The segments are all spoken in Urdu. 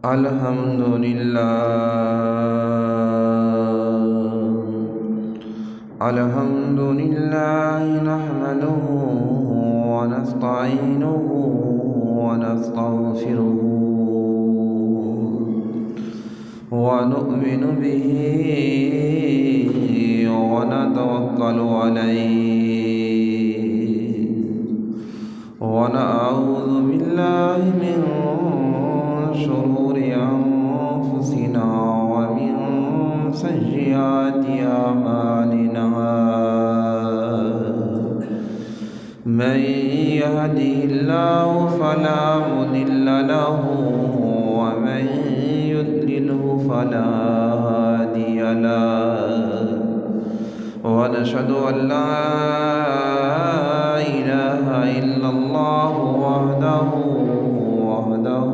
الحمد لله نحمده ونستعينه ونستغفره ونؤمن به ونتوكل عليه ونعوذ بالله من شرور أنفسنا ومن سيئات أعمالنا من يهده الله فلا مضل له ومن يضلله فلا هادي له ونشهد أن لا إله إلا الله وحده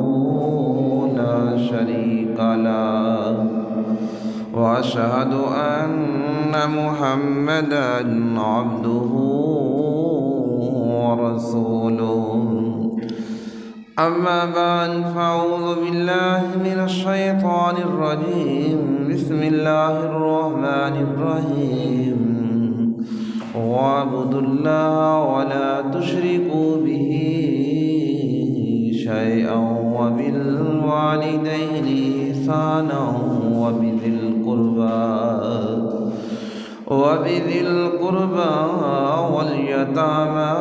لا شريك له وأشهد أن محمدًا عبده ورسوله أما بعد فأعوذ بالله من الشيطان الرجيم بسم الله الرحمن الرحيم واعبدوا الله ولا تشركوا به شيئا وبالوالدين إحسانا وبذي القربى واليتامى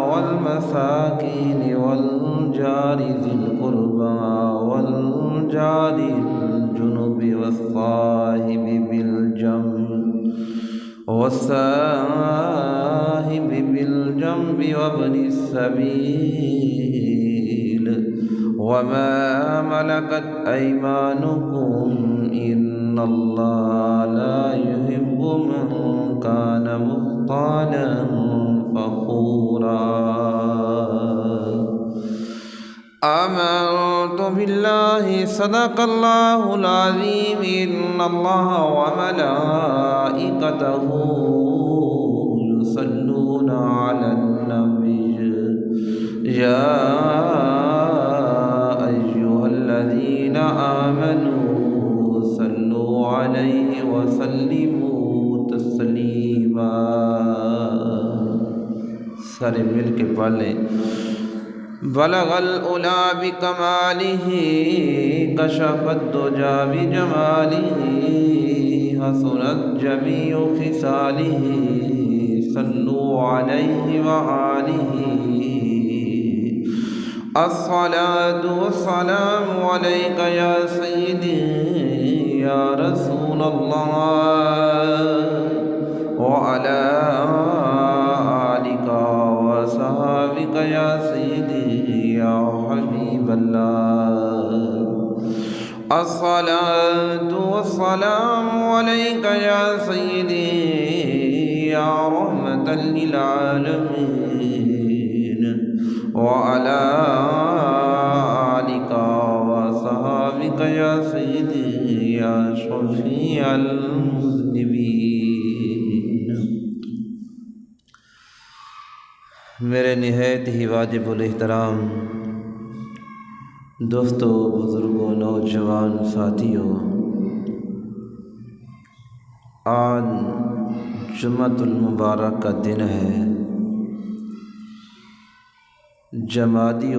والمساكين والجار ذي القربى والجار الجنب والصاحب بالجنب وابن السبيل وما ملكت أيمانكم إن الله لا يحب من كان مختالا فخورا آمنت بالله صدق الله العظيم إن الله وملائكته يصلون على النبي يا أيها الذين آمنوا صلوا عليه وسلموا تسليما سارے مل کے پڑھ لیں بلغ العلا بکمالہ کشف الدجى بجمالہ حسنت جمیع خصالہ صلوا علیہ وآلہ الصلاة والسلام علیک یا سیدی یا رسول اللہ وعلی آلک وصحابک یا سیدی یا حبیب اللہ الصلاة والسلام علیک یا سیدی یا رحمة للعالمین وعلى آلك وصحابك یا سیدی یا شفیع المذنبین میرے نہایت ہی واجب الاحترام دوستو، بزرگوں، نوجوان ساتھیوں، آج جمعۃ المبارک کا دن ہے، جمادی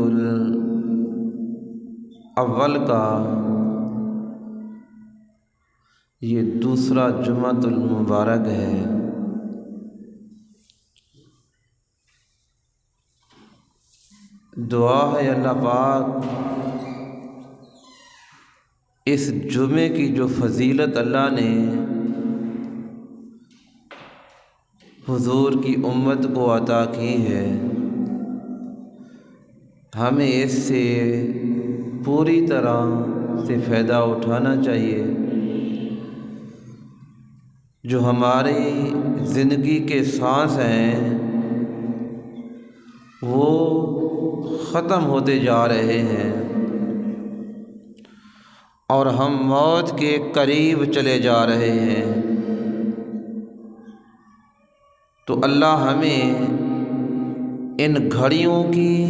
الاول کا یہ دوسرا جمعۃ المبارک ہے۔ دعا ہے اللہ پاک اس جمعے کی جو فضیلت اللہ نے حضور کی امت کو عطا کی ہے، ہمیں اس سے پوری طرح سے فائدہ اٹھانا چاہیے۔ جو ہماری زندگی کے سانس ہیں وہ ختم ہوتے جا رہے ہیں اور ہم موت کے قریب چلے جا رہے ہیں، تو اللہ ہمیں ان گھڑیوں کی،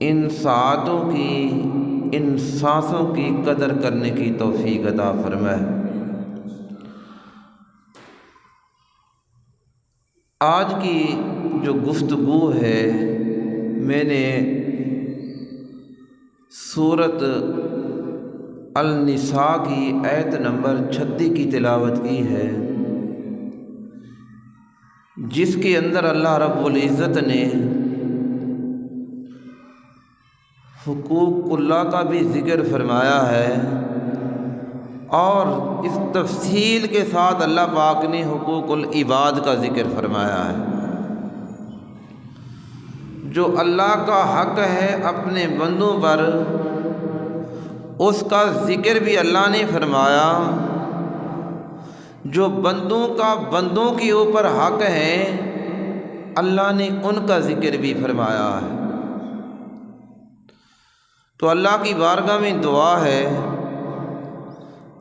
ان ساعتوں کی، ان سانسوں کی قدر کرنے کی توفیق عطا فرمائے۔ آج کی جو گفتگو ہے، میں نے سورۃ النساء کی آیت نمبر 36 کی تلاوت کی ہے، جس کے اندر اللہ رب العزت نے حقوق اللہ کا بھی ذکر فرمایا ہے، اور اس تفصیل کے ساتھ اللہ پاک نے حقوق العباد کا ذکر فرمایا ہے۔ جو اللہ کا حق ہے اپنے بندوں پر، اس کا ذکر بھی اللہ نے فرمایا۔ جو بندوں کا بندوں کے اوپر حق ہے، اللہ نے ان کا ذکر بھی فرمایا ہے۔ تو اللہ کی بارگاہ میں دعا ہے،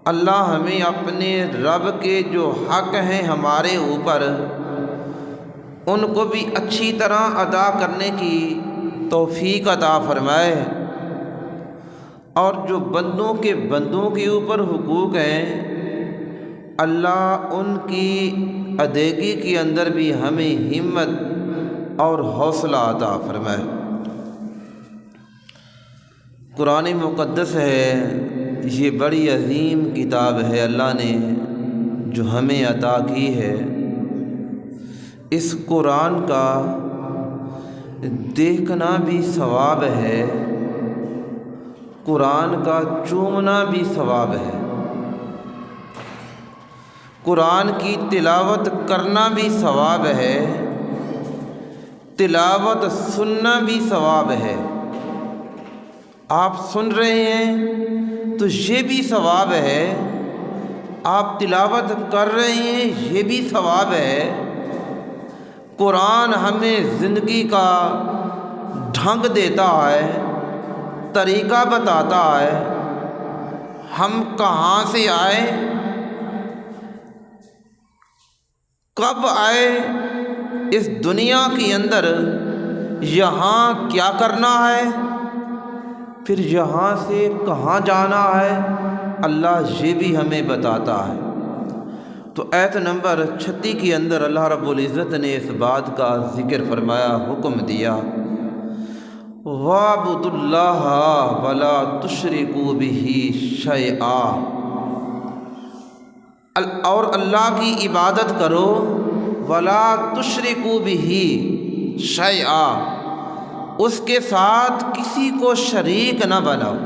اللہ ہمیں اپنے رب کے جو حق ہیں ہمارے اوپر، ان کو بھی اچھی طرح ادا کرنے کی توفیق عطا فرمائے، اور جو بندوں کے اوپر حقوق ہیں، اللہ ان کی ادائیگی کے اندر بھی ہمیں ہمت اور حوصلہ عطا فرمائے۔ قرآن مقدس ہے، یہ بڑی عظیم کتاب ہے اللہ نے جو ہمیں عطا کی ہے۔ اس قرآن کا دیکھنا بھی ثواب ہے، قرآن کا چومنا بھی ثواب ہے، قرآن کی تلاوت کرنا بھی ثواب ہے، تلاوت سننا بھی ثواب ہے۔ آپ سن رہے ہیں تو یہ بھی ثواب ہے، آپ تلاوت کر رہے ہیں یہ بھی ثواب ہے۔ قرآن ہمیں زندگی کا ڈھنگ دیتا ہے، طریقہ بتاتا ہے، ہم کہاں سے آئے، کب آئے، اس دنیا کے اندر یہاں کیا کرنا ہے، پھر یہاں سے کہاں جانا ہے، اللہ یہ بھی ہمیں بتاتا ہے۔ تو آیت نمبر 36 کے اندر اللہ رب العزت نے اس بات کا ذکر فرمایا، حکم دیا، وَاعْبُدُوا اللَّهَ وَلَا تُشْرِكُوا بِهِ شَيْئًا، اور اللہ کی عبادت کرو، وَلَا تُشْرِكُوا بِهِ شَيْئًا، اس کے ساتھ کسی کو شریک نہ بناؤ۔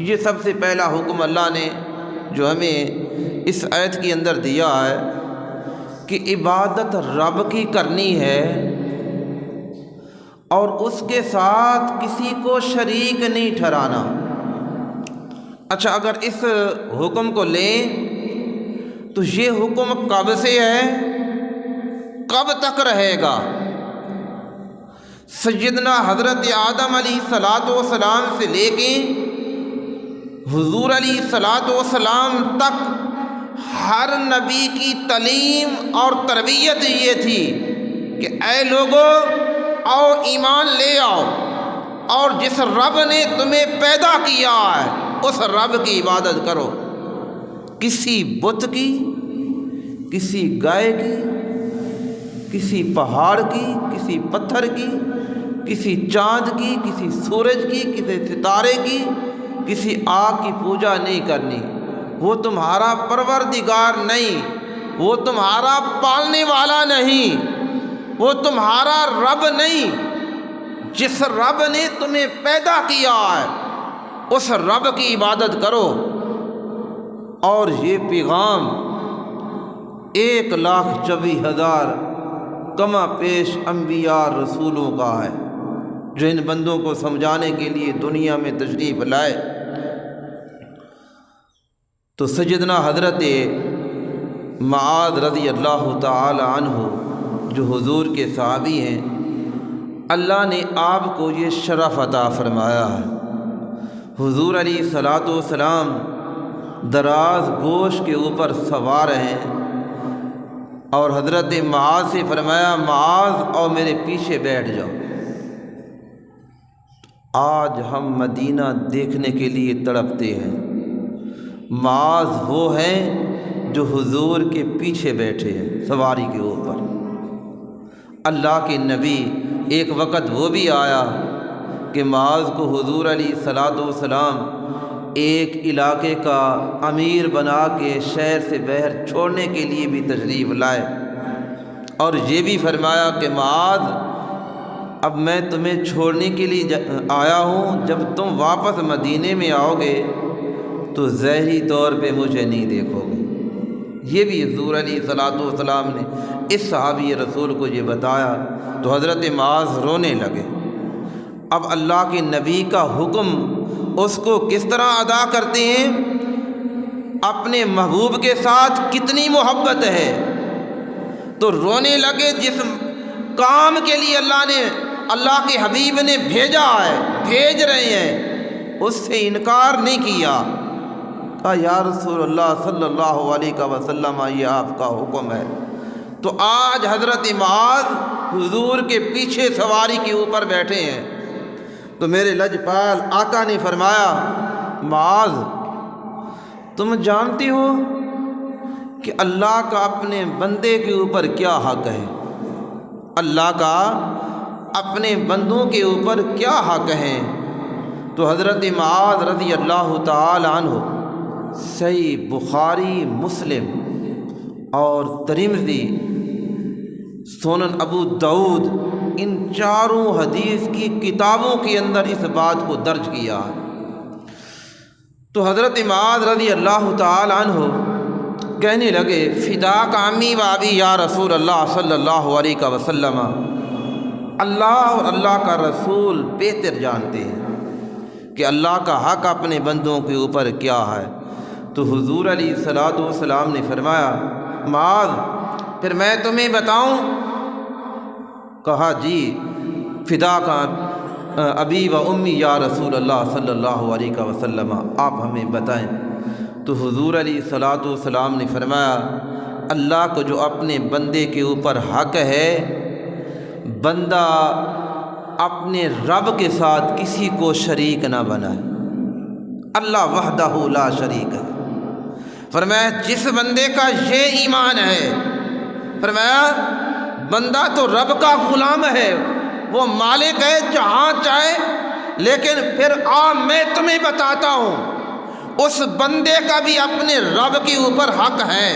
یہ سب سے پہلا حکم اللہ نے جو ہمیں اس آیت کے اندر دیا ہے کہ عبادت رب کی کرنی ہے، اور اس کے ساتھ کسی کو شریک نہیں ٹھہرانا۔ اچھا، اگر اس حکم کو لیں تو یہ حکم کب سے ہے، کب تک رہے گا؟ سیدنا حضرت آدم علیہ السلام سے لے کے حضور علیہ السلام تک ہر نبی کی تعلیم اور تربیت یہ تھی کہ اے لوگو، آؤ ایمان لے آؤ، اور جس رب نے تمہیں پیدا کیا ہے اس رب کی عبادت کرو، کسی بت کی، کسی گائے کی، کسی پہاڑ کی، کسی پتھر کی، کسی چاند کی، کسی سورج کی، کسی ستارے کی، کسی آگ کی پوجا نہیں کرنی۔ وہ تمہارا پروردگار نہیں، وہ تمہارا پالنے والا نہیں، وہ تمہارا رب نہیں۔ جس رب نے تمہیں پیدا کیا ہے اس رب کی عبادت کرو۔ اور یہ پیغام 1,24,000 کما پیش انبیاء رسولوں کا ہے جو ان بندوں کو سمجھانے کے لیے دنیا میں تشریف لائے۔ تو سیدنا حضرت معاذ رضی اللہ تعالی عنہ جو حضور کے صحابی ہیں، اللہ نے آپ کو یہ شرف عطا فرمایا ہے۔ حضور علیہ السلام دراز گوش کے اوپر سوار ہیں، اور حضرت معاذ سے فرمایا معاذ اور میرے پیچھے بیٹھ جاؤ۔ آج ہم مدینہ دیکھنے کے لیے تڑپتے ہیں۔ معاذ وہ ہیں جو حضور کے پیچھے بیٹھے ہیں سواری کے اوپر۔ اللہ کے نبی ایک وقت وہ بھی آیا کہ معاذ کو حضور علیہ الصلوۃ والسلام ایک علاقے کا امیر بنا کے شہر سے باہر چھوڑنے کے لیے بھی تشریف لائے، اور یہ بھی فرمایا کہ معاذ اب میں تمہیں چھوڑنے کے لیے آیا ہوں، جب تم واپس مدینے میں آؤ گے تو ظاہری طور پہ مجھے نہیں دیکھو گے۔ یہ بھی حضور علیہ الصلوۃ والسلام نے اس صحابی رسول کو یہ بتایا تو حضرت معاذ رونے لگے۔ اب اللہ کے نبی کا حکم اس کو کس طرح ادا کرتے ہیں، اپنے محبوب کے ساتھ کتنی محبت ہے، تو رونے لگے۔ جس کام کے لیے اللہ کے حبیب نے بھیجا ہے، بھیج رہے ہیں، اس سے انکار نہیں کیا۔ کہا یا رسول اللہ صلی اللہ علیہ وسلم یہ آپ کا حکم ہے۔ تو آج حضرت معاذ حضور کے پیچھے سواری کے اوپر بیٹھے ہیں۔ تو میرے لجپال آقا نے فرمایا معاذ تم جانتے ہو کہ اللہ کا اپنے بندے کے اوپر کیا حق ہے، اللہ کا اپنے بندوں کے اوپر کیا حق ہے؟ تو حضرت معاذ رضی اللہ تعالی عنہ صحیح بخاری، مسلم اور ترمذی، سنن ابو داؤد، ان چاروں حدیث کی کتابوں کے اندر اس بات کو درج کیا ہے۔ تو حضرت معاذ رضی اللہ تعالی عنہ کہنے لگے فداک عمی و ابی یا رسول اللہ صلی اللہ علیہ وسلم، اللہ اور اللہ کا رسول بہتر جانتے ہیں کہ اللہ کا حق اپنے بندوں کے اوپر کیا ہے۔ تو حضور علیہ الصلوۃ والسلام نے فرمایا معاذ پھر میں تمہیں بتاؤں؟ کہا جی فداک ابی و امی یا رسول اللہ صلی اللہ علیہ وسلم، آپ ہمیں بتائیں۔ تو حضور علیہ الصلوۃ والسلام نے فرمایا اللہ کو جو اپنے بندے کے اوپر حق ہے، بندہ اپنے رب کے ساتھ کسی کو شریک نہ بنائے، اللہ وحدہ لا شریک ہے۔ فرمایا جس بندے کا یہ ایمان ہے، فرمایا بندہ تو رب کا غلام ہے، وہ مالک ہے جہاں چاہے، لیکن پھر میں تمہیں بتاتا ہوں اس بندے کا بھی اپنے رب کے اوپر حق ہے۔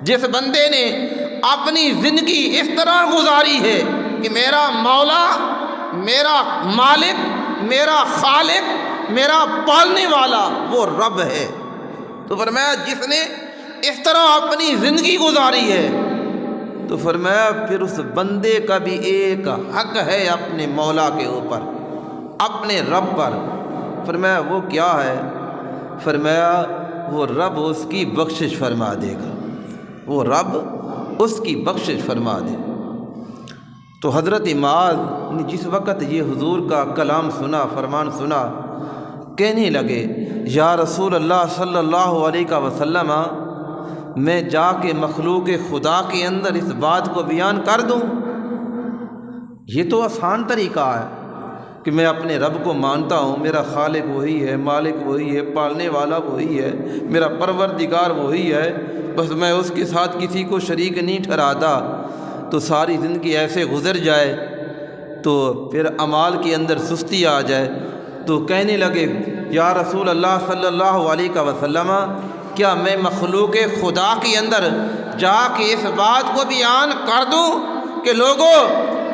جس بندے نے اپنی زندگی اس طرح گزاری ہے کہ میرا مولا، میرا مالک، میرا خالق، میرا پالنے والا وہ رب ہے، تو فرمایا جس نے اس طرح اپنی زندگی گزاری ہے، تو فرمایا پھر اس بندے کا بھی ایک حق ہے اپنے مولا کے اوپر، اپنے رب پر۔ فرمایا وہ کیا ہے؟ فرمایا وہ رب اس کی بخشش فرما دے گا، وہ رب اس کی بخشش فرما دے۔ تو حضرت معاذ نے جس وقت یہ حضور کا کلام سنا، فرمان سنا، کہنے لگے یا رسول اللہ صلی اللہ علیہ وسلم میں جا کے مخلوق خدا کے اندر اس بات کو بیان کر دوں؟ یہ تو آسان طریقہ ہے کہ میں اپنے رب کو مانتا ہوں، میرا خالق وہی ہے، مالک وہی ہے، پالنے والا وہی ہے، میرا پروردگار وہی ہے، بس میں اس کے ساتھ کسی کو شریک نہیں ٹھہراتا، تو ساری زندگی ایسے گزر جائے تو پھر اعمال کے اندر سستی آ جائے۔ تو کہنے لگے یا رسول اللہ صلی اللہ علیہ وسلم کیا میں مخلوق خدا کے اندر جا کے اس بات کو بیان کر دوں کہ لوگوں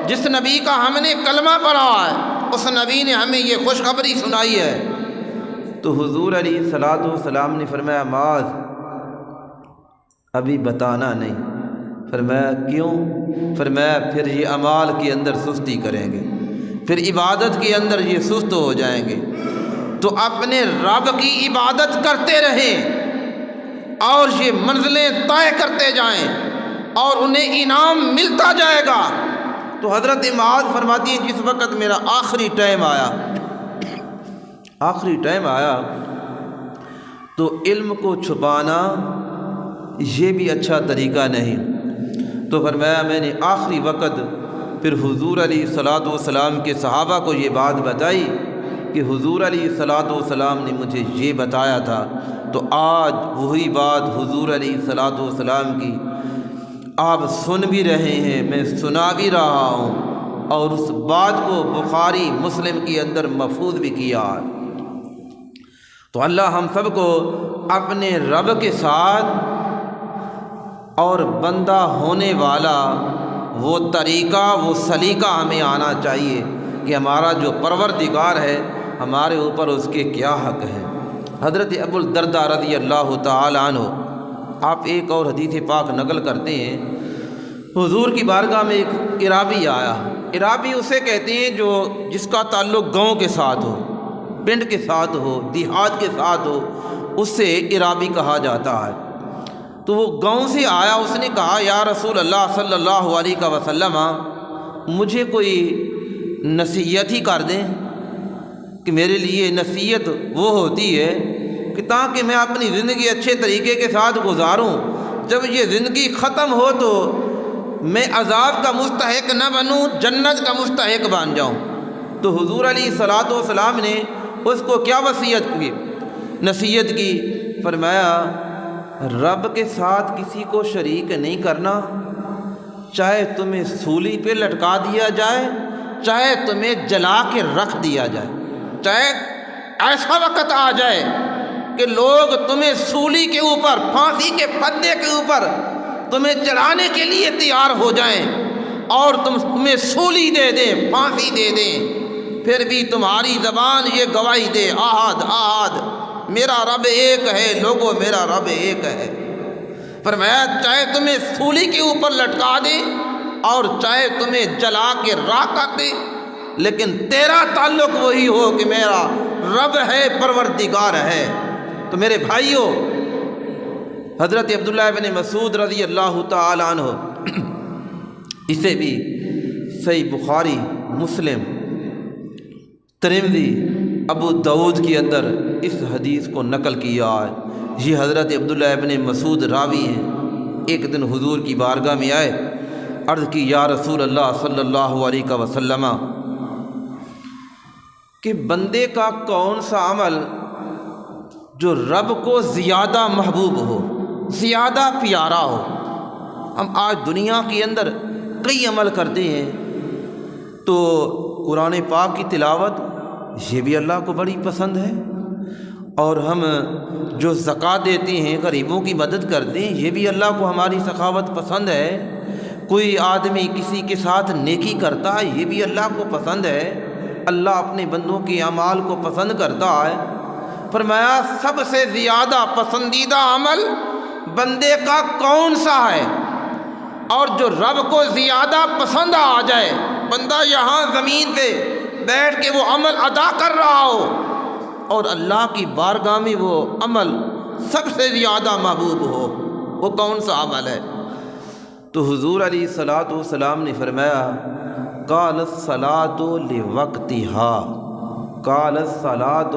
جس نبی کا ہم نے کلمہ پڑھا ہے اس نبی نے ہمیں یہ خوشخبری سنائی ہے؟ تو حضور علیہ الصلوۃ والسلام نے فرمایا معاذ ابھی بتانا نہیں۔ فرمایا کیوں؟ فرمایا پھر یہ اعمال کے اندر سستی کریں گے، پھر عبادت کے اندر یہ سست ہو جائیں گے، تو اپنے رب کی عبادت کرتے رہیں اور یہ منزلیں طے کرتے جائیں اور انہیں انعام ملتا جائے گا۔ تو حضرت معاذ فرماتی ہیں جس وقت میرا آخری ٹائم آیا تو علم کو چھپانا یہ بھی اچھا طریقہ نہیں۔ تو فرمایا میں نے آخری وقت پھر حضور علیہ الصلوۃ والسلام کے صحابہ کو یہ بات بتائی کہ حضور علیہ الصلوۃ والسلام نے مجھے یہ بتایا تھا، تو آج وہی بات حضور علیہ الصلوۃ والسلام کی آپ سن بھی رہے ہیں، میں سنا بھی رہا ہوں، اور اس بات کو بخاری مسلم کے اندر محفوظ بھی کیا۔ تو اللہ ہم سب کو اپنے رب کے ساتھ اور بندہ ہونے والا وہ طریقہ، وہ سلیقہ ہمیں آنا چاہیے کہ ہمارا جو پروردگار ہے ہمارے اوپر اس کے کیا حق ہے۔ حضرت ابو الدرداء رضی اللہ تعالی عنہ آپ ایک اور حدیث پاک نقل کرتے ہیں، حضور کی بارگاہ میں ایک عرابی آیا۔ عرابی اسے کہتے ہیں جو جس کا تعلق گاؤں کے ساتھ ہو، پنڈ کے ساتھ ہو، دیہات کے ساتھ ہو، اس سے عرابی کہا جاتا ہے۔ تو وہ گاؤں سے آیا، اس نے کہا یا رسول اللہ صلی اللہ علیہ وسلم مجھے کوئی نصیحت ہی کر دیں، کہ میرے لیے نصیحت وہ ہوتی ہے کہ تاکہ میں اپنی زندگی اچھے طریقے کے ساتھ گزاروں، جب یہ زندگی ختم ہو تو میں عذاب کا مستحق نہ بنوں، جنت کا مستحق بن جاؤں۔ تو حضور علیہ الصلوۃ والسلام نے اس کو کیا نصیحت کی؟ فرمایا رب کے ساتھ کسی کو شریک نہیں کرنا، چاہے تمہیں سولی پہ لٹکا دیا جائے، چاہے تمہیں جلا کے رکھ دیا جائے، چاہے ایسا وقت آ جائے کہ لوگ تمہیں سولی کے اوپر، پھانسی کے پھندے کے اوپر تمہیں چڑھانے کے لیے تیار ہو جائیں اور تمہیں سولی دے دیں، پھانسی دے دیں، پھر بھی تمہاری زبان یہ گواہی دے احد احد میرا رب ایک ہے، لوگوں میرا رب ایک ہے۔ فرمایا چاہے تمہیں سولی کے اوپر لٹکا دیں اور چاہے تمہیں جلا کے راکھ کر دیں، لیکن تیرا تعلق وہی ہو کہ میرا رب ہے، پروردگار ہے۔ تو میرے بھائیوں، حضرت عبداللہ ابن مسعود رضی اللہ تعالی عنہ، اسے بھی صحیح بخاری، مسلم، ترمذی، ابو داؤد کے اندر اس حدیث کو نقل کیا ہے۔ یہ حضرت عبداللہ ابن مسعود راوی ہیں، ایک دن حضور کی بارگاہ میں آئے، عرض کی یا رسول اللہ صلی اللہ علیہ وسلم کہ بندے کا کون سا عمل جو رب کو زیادہ محبوب ہو، زیادہ پیارا ہو؟ ہم آج دنیا کے اندر کئی عمل کرتے ہیں، تو قرآن پاک کی تلاوت یہ بھی اللہ کو بڑی پسند ہے، اور ہم جو زکوٰۃ دیتے ہیں، غریبوں کی مدد کرتے ہیں، یہ بھی اللہ کو ہماری سخاوت پسند ہے۔ کوئی آدمی کسی کے ساتھ نیکی کرتا ہے، یہ بھی اللہ کو پسند ہے۔ اللہ اپنے بندوں کے اعمال کو پسند کرتا ہے۔ فرمایا سب سے زیادہ پسندیدہ عمل بندے کا کون سا ہے، اور جو رب کو زیادہ پسند آ جائے، بندہ یہاں زمین پہ بیٹھ کے وہ عمل ادا کر رہا ہو اور اللہ کی بارگاہ میں وہ عمل سب سے زیادہ محبوب ہو، وہ کون سا عمل ہے؟ تو حضور علیہ الصلوۃ والسلام نے فرمایا قال الصلاۃ لوقتها، قال الصلاۃ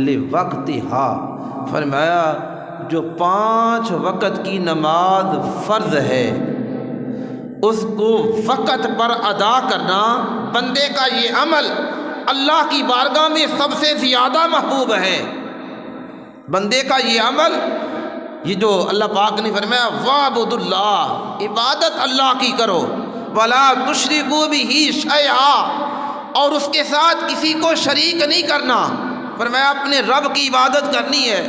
لوقتها، فرمایا جو 5 وقت کی نماز فرض ہے اس کو وقت پر ادا کرنا، بندے کا یہ عمل اللہ کی بارگاہ میں سب سے زیادہ محبوب ہے۔ بندے کا یہ عمل، یہ جو اللہ پاک نے فرمایا وَاعْبُدُوا اللَّهَ، عبادت اللہ کی کرو، وَلَا تُشْرِكُوا بِهِ شَيْئًا، اور اس کے ساتھ کسی کو شریک نہیں کرنا۔ فرمایا اپنے رب کی عبادت کرنی ہے،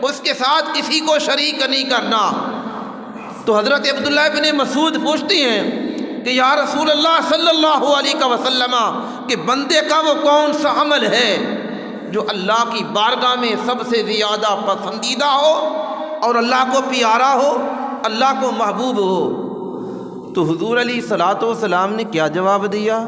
اس کے ساتھ کسی کو شریک نہیں کرنا۔ تو حضرت عبداللہ ابن مسعود پوچھتے ہیں کہ یا رسول اللہ صلی اللہ علیہ وسلم کہ بندے کا وہ کون سا عمل ہے جو اللہ کی بارگاہ میں سب سے زیادہ پسندیدہ ہو اور اللہ کو پیارا ہو، اللہ کو محبوب ہو؟ تو حضور علیہ الصلوۃ والسلام نے کیا جواب دیا؟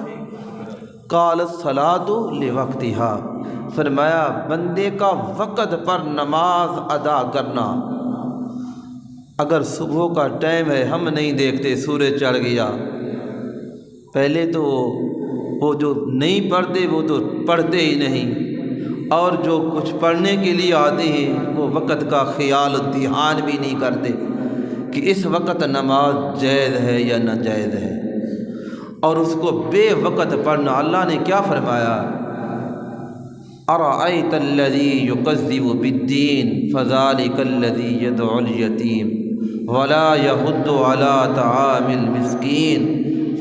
قال الصلاۃ لوقتها، فرمایا بندے کا وقت پر نماز ادا کرنا۔ اگر صبح کا ٹائم ہے، ہم نہیں دیکھتے سورج چڑھ گیا، پہلے تو وہ جو نہیں پڑھتے وہ تو پڑھتے ہی نہیں، اور جو کچھ پڑھنے کے لیے آتے ہیں وہ وقت کا خیال و دھیان بھی نہیں کرتے۔ کہ اس وقت نماز جائز ہے یا ناجائز ہے، اور اس کو بے وقت پڑھنا۔ اللہ نے کیا فرمایا؟ ارأیت الذی یکذب بالدین فذلک الذی یدعو الیتیم ولا یحض علی طعام المسکین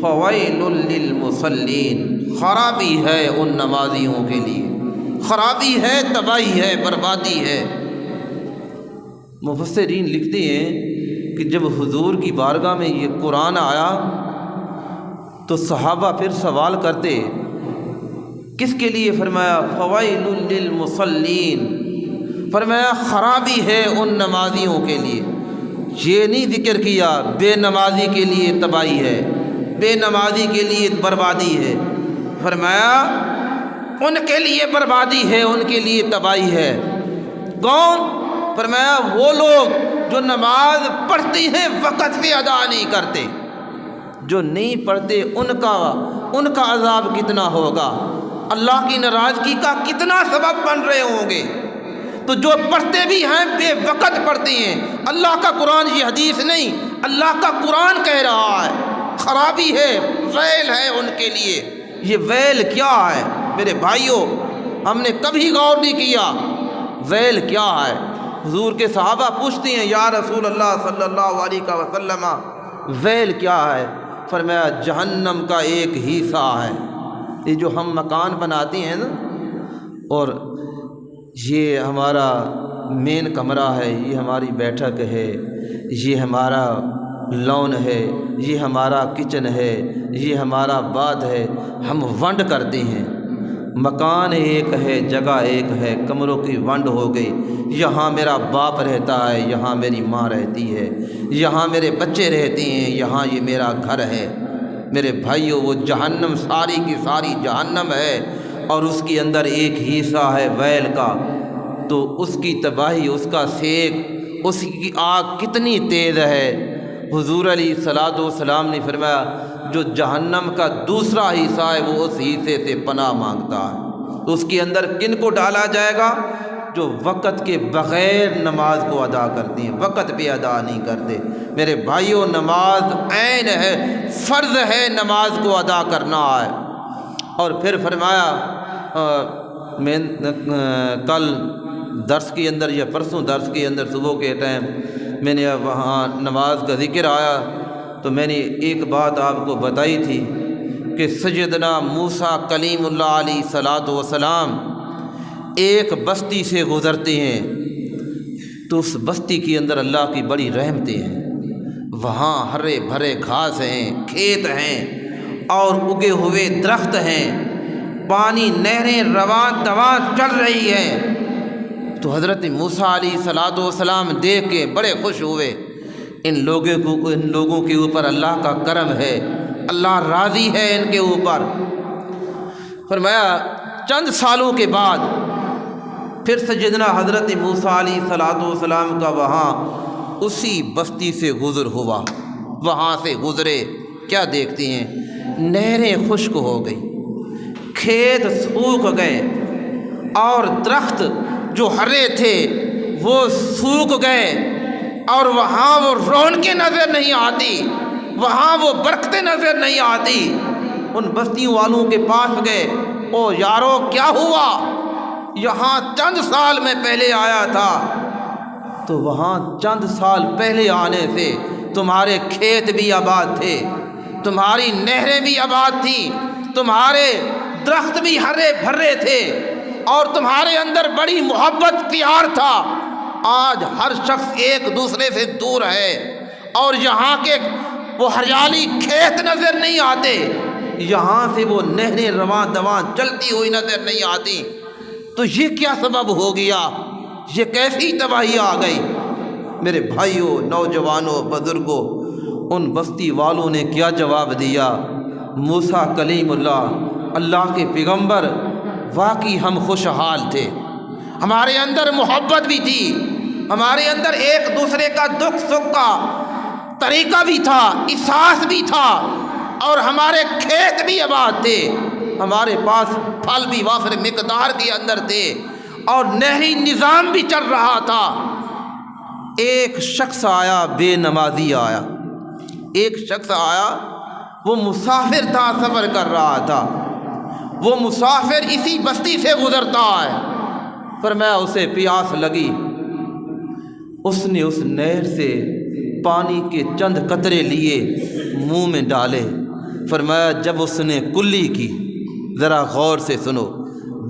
فویل للمصلین۔ خرابی ہے ان نمازیوں کے لیے، خرابی ہے، تباہی ہے، بربادی ہے۔ مفسرین لکھتے ہیں کہ جب حضور کی بارگاہ میں یہ قرآن آیا تو صحابہ پھر سوال کرتے، کس کے لیے؟ فرمایا فویل للمصلین، فرمایا خرابی ہے ان نمازیوں کے لیے۔ یہ نہیں ذکر کیا بے نمازی کے لیے تباہی ہے، بے نمازی کے لیے بربادی ہے، فرمایا ان کے لیے بربادی ہے، ان کے لیے تباہی ہے۔ کون؟ فرمایا وہ لوگ جو نماز پڑھتی ہیں وقت پہ ادا نہیں کرتے، جو نہیں پڑھتے ان کا عذاب کتنا ہوگا، اللہ کی ناراضگی کا کتنا سبب بن رہے ہوں گے۔ تو جو پڑھتے بھی ہیں بے وقت پڑھتے ہیں، اللہ کا قرآن، یہ حدیث نہیں، اللہ کا قرآن کہہ رہا ہے، خرابی ہے، ویل ہے ان کے لیے۔ یہ ویل کیا ہے میرے بھائیوں؟ ہم نے کبھی غور نہیں کیا ویل کیا ہے۔ حضور کے صحابہ پوچھتے ہیں یا رسول اللہ صلی اللہ علیہ وسلم ویل کیا ہے؟ فرمایا جہنم کا ایک حصہ ہے۔ یہ جو ہم مکان بناتے ہیں نا، اور یہ ہمارا مین کمرہ ہے، یہ ہماری بیٹھک ہے، یہ ہمارا لون ہے، یہ ہمارا کچن ہے، یہ ہمارا باتھ ہے، ہم ونڈ کرتے ہیں۔ مکان ایک ہے، جگہ ایک ہے، کمروں کی ونڈ ہو گئی۔ یہاں میرا باپ رہتا ہے، یہاں میری ماں رہتی ہے، یہاں میرے بچے رہتے ہیں، یہاں یہ میرا گھر ہے۔ میرے بھائیوں وہ جہنم ساری کی ساری جہنم ہے، اور اس کے اندر ایک حصہ ہے ویل کا۔ تو اس کی تباہی، اس کا سیک، اس کی آگ کتنی تیز ہے۔ حضور علیہ الصلوۃ والسلام نے فرمایا جو جہنم کا دوسرا حصہ ہے وہ اس حصے سے پناہ مانگتا ہے۔ اس کے اندر کن کو ڈالا جائے گا؟ جو وقت کے بغیر نماز کو ادا کرتے ہیں، وقت پہ ادا نہیں کرتے۔ میرے بھائیوں نماز عین ہے، فرض ہے نماز کو ادا کرنا ہے۔ اور پھر فرمایا میں کل درس کے اندر یا پرسوں درس کے اندر صبح کے ٹائم میں نے وہاں نماز کا ذکر آیا تو میں نے ایک بات آپ کو بتائی تھی کہ سیدنا موسیٰ کلیم اللہ علیہ الصلوۃ والسلام ایک بستی سے گزرتے ہیں تو اس بستی کے اندر اللہ کی بڑی رحمتیں ہیں۔ وہاں ہرے بھرے گھاس ہیں، کھیت ہیں، اور اگے ہوئے درخت ہیں، پانی نہریں رواں دواں چل رہی ہیں۔ تو حضرت موسیٰ علیہ الصلوۃ والسلام دیکھ کے بڑے خوش ہوئے، ان لوگوں کے اوپر اللہ کا کرم ہے، اللہ راضی ہے ان کے اوپر۔ فرمایا چند سالوں کے بعد پھر سیدنا حضرت موسیٰ علیہ الصلوۃ والسلام کا وہاں اسی بستی سے گزر ہوا، وہاں سے گزرے، کیا دیکھتے ہیں؟ نہریں خشک ہو گئی، کھیت سوکھ گئے، اور درخت جو ہرے تھے وہ سوکھ گئے، اور وہاں وہ رونقیں نظر نہیں آتی، وہاں وہ برکتیں نظر نہیں آتی۔ ان بستیوں والوں کے پاس گئے، او یارو کیا ہوا؟ یہاں چند سال میں پہلے آیا تھا، تو وہاں چند سال پہلے آنے سے تمہارے کھیت بھی آباد تھے، تمہاری نہریں بھی آباد تھیں، تمہارے درخت بھی ہرے بھرے تھے، اور تمہارے اندر بڑی محبت پیار تھا۔ آج ہر شخص ایک دوسرے سے دور ہے، اور یہاں کے وہ ہریالی کھیت نظر نہیں آتے، یہاں سے وہ نہریں رواں دواں چلتی ہوئی نظر نہیں آتی۔ تو یہ کیا سبب ہو گیا؟ یہ کیسی تباہی آ گئی؟ میرے بھائیوں، نوجوانوں، بزرگوں، ان بستی والوں نے کیا جواب دیا؟ موسیٰ کلیم اللہ، اللہ کے پیغمبر، واقعی ہم خوشحال تھے، ہمارے اندر محبت بھی تھی، ہمارے اندر ایک دوسرے کا دکھ سکھ کا طریقہ بھی تھا، احساس بھی تھا، اور ہمارے کھیت بھی آباد تھے، ہمارے پاس پھل بھی وافر مقدار کے اندر تھے، اور نہری نظام بھی چل رہا تھا۔ ایک شخص آیا، بے نمازی آیا، ایک شخص آیا، وہ مسافر تھا، سفر کر رہا تھا، وہ مسافر اسی بستی سے گزرتا ہے، فرمایا اسے پیاس لگی، اس نے اس نہر سے پانی کے چند قطرے لیے منہ میں ڈالے، فرمایا جب اس نے کلی کی، ذرا غور سے سنو،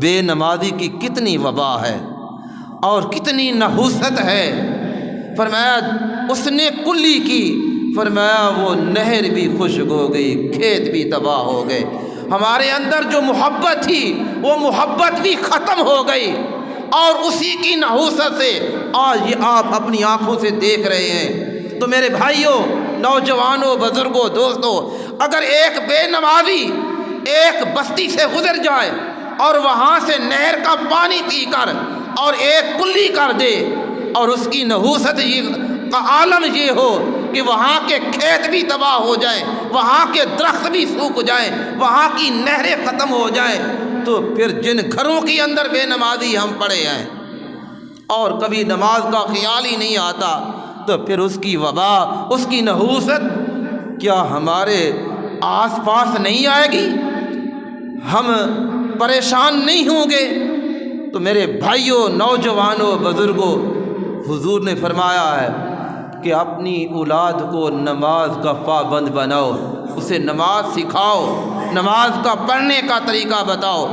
بے نمازی کی کتنی وبا ہے اور کتنی نحوست ہے، فرمایا اس نے کلی کی، فرمایا وہ نہر بھی خشک ہو گئی، کھیت بھی تباہ ہو گئے، ہمارے اندر جو محبت تھی وہ محبت بھی ختم ہو گئی، اور اسی کی نحوست سے آج یہ آپ اپنی آنکھوں سے دیکھ رہے ہیں۔ تو میرے بھائیوں، نوجوانوں، بزرگوں، دوستوں، اگر ایک بے نمازی ایک بستی سے گزر جائے اور وہاں سے نہر کا پانی پی کر اور ایک کلی کر دے، اور اس کی نحوست کا عالم یہ ہو کہ وہاں کے کھیت بھی تباہ ہو جائیں، وہاں کے درخت بھی سوکھ جائیں، وہاں کی نہریں ختم ہو جائیں، تو پھر جن گھروں کے اندر بے نمازی ہم پڑے ہیں اور کبھی نماز کا خیال ہی نہیں آتا، تو پھر اس کی وبا، اس کی نحوست کیا ہمارے آس پاس نہیں آئے گی؟ ہم پریشان نہیں ہوں گے؟ تو میرے بھائیوں، نوجوانوں، بزرگوں، حضور نے فرمایا ہے کہ اپنی اولاد کو نماز کا پابند بناؤ، اسے نماز سکھاؤ، نماز کا پڑھنے کا طریقہ بتاؤ،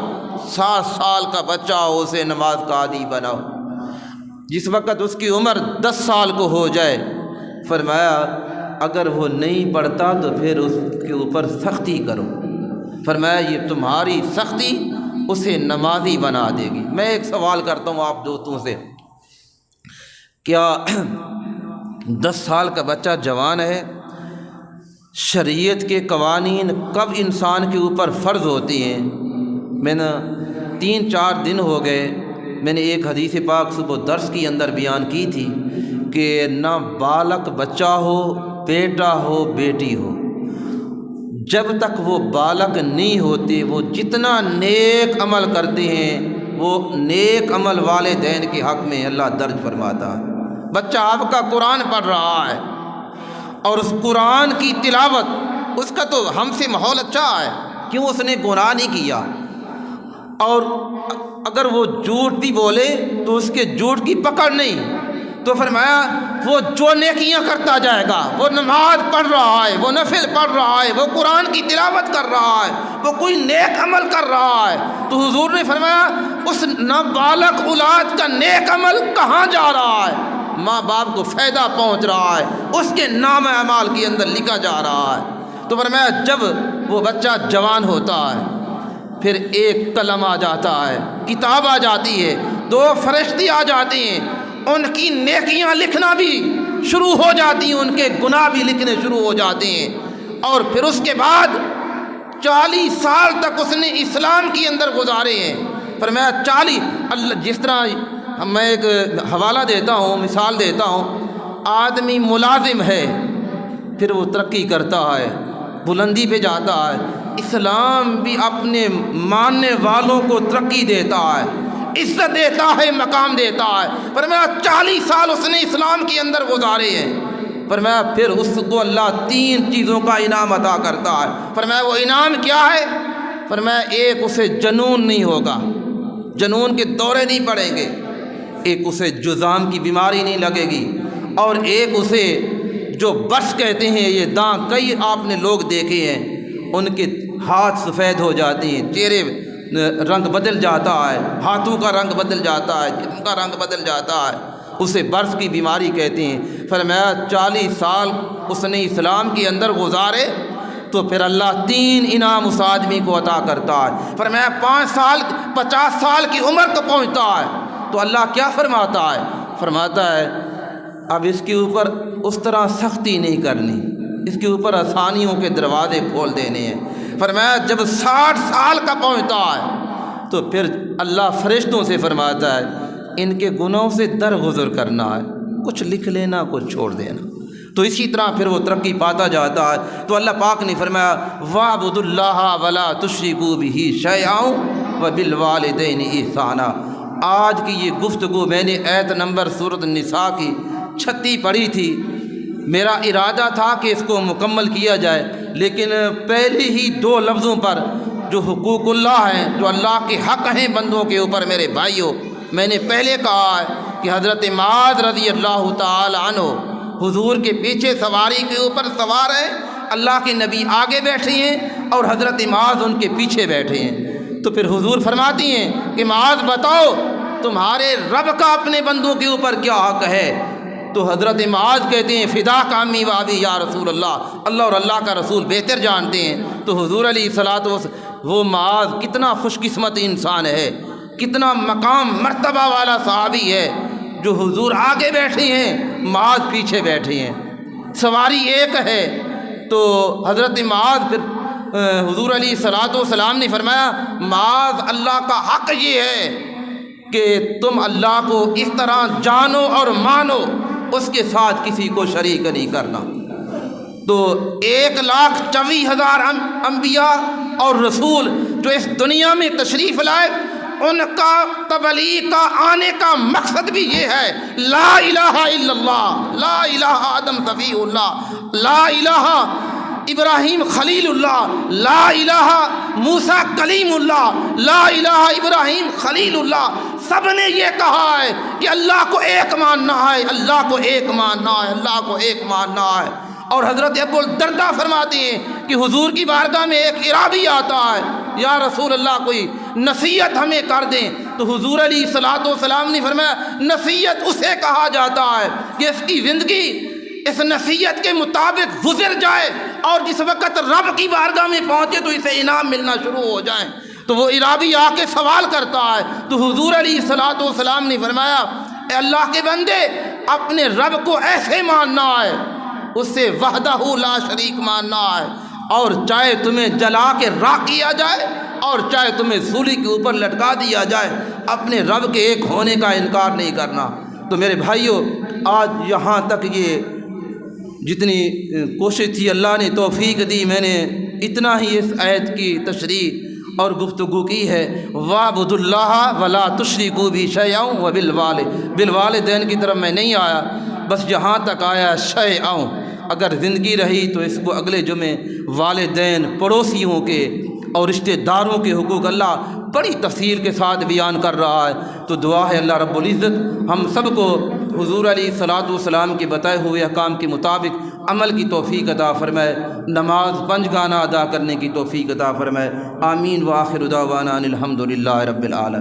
7 سال کا بچہ ہو اسے نماز کا عادی بناؤ، جس وقت اس کی عمر 10 سال کو ہو جائے، فرمایا اگر وہ نہیں پڑھتا تو پھر اس کے اوپر سختی کرو، فرمایا یہ تمہاری سختی اسے نمازی بنا دے گی۔ میں ایک سوال کرتا ہوں آپ دوستوں سے، کیا 10 سال کا بچہ جوان ہے؟ شریعت کے قوانین کب انسان کے اوپر فرض ہوتی ہیں؟ میں نے 3-4 دن ہو گئے، میں نے ایک حدیث پاک صبح درس کی اندر بیان کی تھی کہ نہ بالغ بچہ ہو، بیٹا ہو، بیٹی ہو، جب تک وہ بالغ نہیں ہوتے وہ جتنا نیک عمل کرتے ہیں وہ نیک عمل والدین کے حق میں اللہ درج فرماتا ہے۔ بچہ آپ کا قرآن پڑھ رہا ہے اور اس قرآن کی تلاوت، اس کا تو ہم سے ماحول اچھا ہے، کیوں؟ اس نے گناہ نہیں کیا، اور اگر وہ جھوٹ بھی بولے تو اس کے جھوٹ کی پکڑ نہیں، تو فرمایا وہ جو نیکیاں کرتا جائے گا، وہ نماز پڑھ رہا ہے، وہ نفل پڑھ رہا ہے، وہ قرآن کی تلاوت کر رہا ہے، وہ کوئی نیک عمل کر رہا ہے، تو حضور نے فرمایا اس نابالغ اولاد کا نیک عمل کہاں جا رہا ہے؟ ماں باپ کو فائدہ پہنچ رہا ہے، اس کے نام اعمال کے اندر لکھا جا رہا ہے۔ تو فرمایا جب وہ بچہ جوان ہوتا ہے پھر ایک قلم آ جاتا ہے، کتاب آ جاتی ہے، 2 فرشتے آ جاتے ہیں، ان کی نیکیاں لکھنا بھی شروع ہو جاتی ہیں، ان کے گناہ بھی لکھنے شروع ہو جاتے ہیں، اور پھر اس کے بعد 40 سال تک اس نے اسلام کے اندر گزارے ہیں۔ فرمایا 40، اللہ جس طرح میں ایک حوالہ دیتا ہوں، مثال دیتا ہوں، آدمی ملازم ہے، پھر وہ ترقی کرتا ہے، بلندی پہ جاتا ہے، اسلام بھی اپنے ماننے والوں کو ترقی دیتا ہے، عزت دیتا ہے، مقام دیتا ہے۔ فرمایا 40 سال اس نے اسلام کے اندر گزارے ہیں، فرمایا پھر اس کو اللہ 3 چیزوں کا انعام عطا کرتا ہے۔ فرمایا وہ انعام کیا ہے؟ فرمایا ایک اسے جنون نہیں ہوگا، جنون کے دورے نہیں پڑیں گے، ایک اسے جذام کی بیماری نہیں لگے گی، اور ایک اسے جو برس کہتے ہیں، یہ داں کئی آپ نے لوگ دیکھے ہیں، ان کے ہاتھ سفید ہو جاتے ہیں، چہرے رنگ بدل جاتا ہے، ہاتھوں کا رنگ بدل جاتا ہے، جسم کا رنگ بدل جاتا ہے، اسے برس کی بیماری کہتے ہیں۔ فرمایا 40 سال اس نے اسلام کے اندر گزارے تو پھر اللہ 3 انعام اس آدمی کو عطا کرتا ہے۔ فرمایا 5 سال 50 سال کی عمر کو پہنچتا ہے تو اللہ کیا فرماتا ہے؟ فرماتا ہے اب اس کے اوپر اس طرح سختی نہیں کرنی، اس کے اوپر آسانیوں کے دروازے کھول دینے ہیں۔ فرمایا جب 60 سال کا پہنچتا ہے تو پھر اللہ فرشتوں سے فرماتا ہے ان کے گناہوں سے درگزر کرنا ہے، کچھ لکھ لینا، کچھ چھوڑ دینا، تو اسی طرح پھر وہ ترقی پاتا جاتا ہے۔ تو اللہ پاک نے فرمایا وَاعْبُدُوا اللَّهَ وَلَا تُشْرِكُوا بِهِ شَيْئًا وَبِالْوَالِدَيْنِ إِحْسَانًا۔ آج کی یہ گفتگو میں نے آیت نمبر سورۃ النساء کی چھتی پڑی تھی، میرا ارادہ تھا کہ اس کو مکمل کیا جائے، لیکن پہلے ہی 2 لفظوں پر جو حقوق اللہ ہیں، جو اللہ کے حق ہیں بندوں کے اوپر، میرے بھائیوں، میں نے پہلے کہا ہے کہ حضرت معاذ رضی اللہ تعالی عنہ حضور کے پیچھے سواری کے اوپر سوار ہیں، اللہ کے نبی آگے بیٹھے ہیں اور حضرت معاذ ان کے پیچھے بیٹھے ہیں۔ تو پھر حضور فرماتی ہیں کہ معاذ بتاؤ تمہارے رب کا اپنے بندوں کے اوپر کیا حق ہے؟ تو حضرت معاذ کہتے ہیں فدا کا امی و ابی یا رسول اللہ، اللہ اور اللہ کا رسول بہتر جانتے ہیں۔ تو حضور علیہ الصلوۃ والسلام، وہ معاذ کتنا خوش قسمت انسان ہے، کتنا مقام مرتبہ والا صحابی ہے، جو حضور آگے بیٹھے ہیں، معاذ پیچھے بیٹھے ہیں، سواری ایک ہے۔ تو حضرت معاذ پھر حضور علیہ الصلوۃ والسلام نے فرمایا معاذ اللہ کا حق یہ ہے کہ تم اللہ کو اس طرح جانو اور مانو، اس کے ساتھ کسی کو شریک نہیں کرنا۔ تو 1,24,000 انبیاء اور رسول جو اس دنیا میں تشریف لائے، ان کا تبلیغ کا آنے کا مقصد بھی یہ ہے، لا الہ الا اللہ، لا الہ آدم صفی اللہ، لا الہ ابراہیم خلیل اللہ، لا الہ موسیٰ کلیم اللہ، لا الہ ابراہیم خلیل اللہ۔ سب نے یہ کہا ہے کہ اللہ کو ایک ماننا ہے، اللہ کو ایک ماننا ہے، اللہ کو ایک ماننا ہے۔ اور حضرت ابو الدرداء فرماتے ہیں کہ حضور کی بارگاہ میں ایک عرابی آتا ہے، یا رسول اللہ کوئی نصیحت ہمیں کر دیں۔ تو حضور علیہ الصلوۃ والسلام نے فرمایا نصیحت اسے کہا جاتا ہے کہ اس کی زندگی اس نصیحت کے مطابق گزر جائے، اور جس وقت رب کی بارگاہ میں پہنچے تو اسے انعام ملنا شروع ہو جائیں۔ تو وہ عرابی آ کے سوال کرتا ہے، تو حضور علیہ الصلوۃ والسلام نے فرمایا اے اللہ کے بندے، اپنے رب کو ایسے ماننا ہے، اس سے وحدہ لا شریک ماننا ہے، اور چاہے تمہیں جلا کے راکھ کیا جائے اور چاہے تمہیں سولی کے اوپر لٹکا دیا جائے، اپنے رب کے ایک ہونے کا انکار نہیں کرنا۔ تو میرے بھائیوں، آج یہاں تک یہ جتنی کوشش تھی اللہ نے توفیق دی، میں نے اتنا ہی اس آیت کی تشریح اور گفتگو کی ہے۔ وَاعْبُدُوا اللَّهَ وَلَا تُشْرِكُوا بِهِ شَيْئًا بالوالدین کی طرف میں نہیں آیا، بس جہاں تک آیا شیئا۔ اگر زندگی رہی تو اس کو اگلے جمعے والدین، پڑوسیوں کے اور رشتہ داروں کے حقوق اللہ بڑی تفصیل کے ساتھ بیان کر رہا ہے۔ تو دعا ہے اللہ رب العزت ہم سب کو حضور علیہ الصلوۃ والسلام کے بتائے ہوئے احکام کے مطابق عمل کی توفیق عطا فرمائے، نماز 5 گانا ادا کرنے کی توفیق عطا فرمائے۔ آمین۔ وآخر دعوانا ان الحمد للہ رب العالمین۔